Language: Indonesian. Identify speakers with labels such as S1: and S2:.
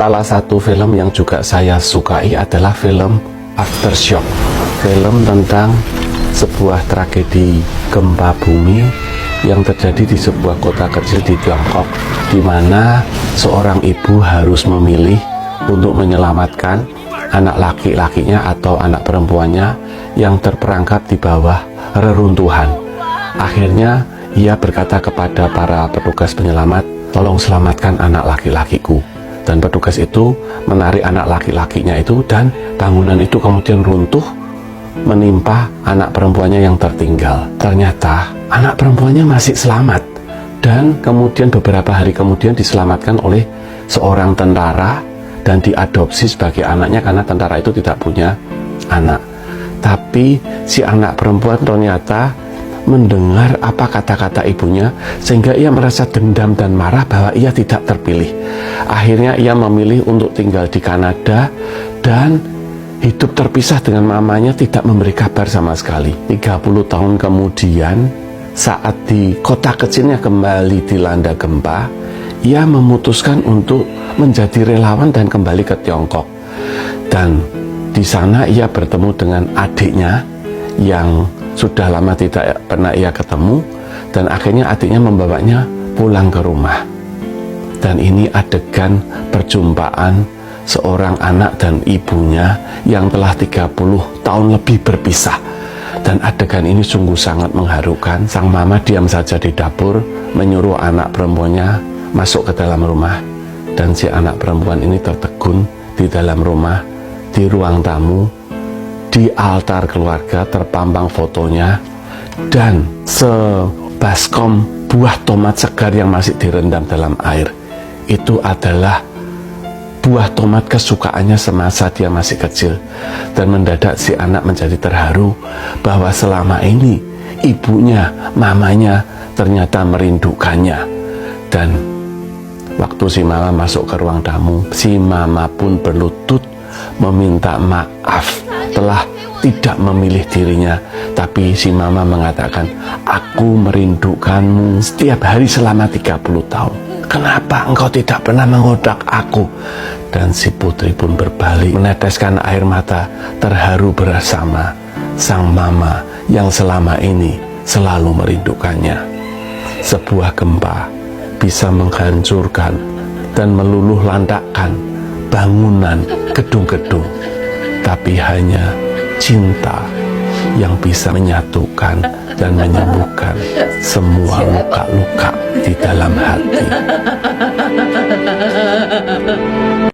S1: Salah satu film yang juga saya sukai adalah film Aftershock. Film tentang sebuah tragedi gempa bumi yang terjadi di sebuah kota kecil di Tiongkok, di mana seorang ibu harus memilih untuk menyelamatkan anak laki-lakinya atau anak perempuannya yang terperangkap di bawah reruntuhan. Akhirnya ia berkata kepada para petugas penyelamat, "Tolong selamatkan anak laki-lakiku." Dan petugas itu menarik anak laki-lakinya itu, dan bangunan itu kemudian runtuh menimpa anak perempuannya yang tertinggal. Ternyata anak perempuannya masih selamat, dan kemudian beberapa hari kemudian diselamatkan oleh seorang tentara dan diadopsi sebagai anaknya karena tentara itu tidak punya anak. Tapi si anak perempuan ternyata mendengar apa kata-kata ibunya, sehingga ia merasa dendam dan marah bahwa ia tidak terpilih. Akhirnya ia memilih untuk tinggal di Kanada dan hidup terpisah dengan mamanya, tidak memberi kabar sama sekali. 30 tahun kemudian, saat di kota kecilnya kembali dilanda gempa, ia memutuskan untuk menjadi relawan dan kembali ke Tiongkok. Dan di sana ia bertemu dengan adiknya yang sudah lama tidak pernah ia ketemu, dan akhirnya adiknya membawanya pulang ke rumah. Dan ini adegan perjumpaan seorang anak dan ibunya yang telah 30 tahun lebih berpisah. Dan adegan ini sungguh sangat mengharukan. Sang mama diam saja di dapur, menyuruh anak perempuannya masuk ke dalam rumah. Dan si anak perempuan ini tertegun di dalam rumah, di ruang tamu. Di altar keluarga terpampang fotonya, dan sebaskom buah tomat segar yang masih direndam dalam air. Itu adalah buah tomat kesukaannya semasa dia masih kecil. Dan mendadak si anak menjadi terharu bahwa selama ini ibunya, mamanya ternyata merindukannya. Dan waktu si mama masuk ke ruang tamu, si mama pun berlutut meminta maaf telah tidak memilih dirinya. Tapi si mama mengatakan, "Aku merindukanmu setiap hari selama 30 tahun. Kenapa engkau tidak pernah mengodak aku?" Dan si putri pun berbalik meneteskan air mata, terharu bersama sang mama yang selama ini selalu merindukannya. Sebuah gempa bisa menghancurkan dan meluluh lantakkan bangunan, gedung-gedung, tapi hanya cinta yang bisa menyatukan dan menyembuhkan semua luka-luka di dalam hati.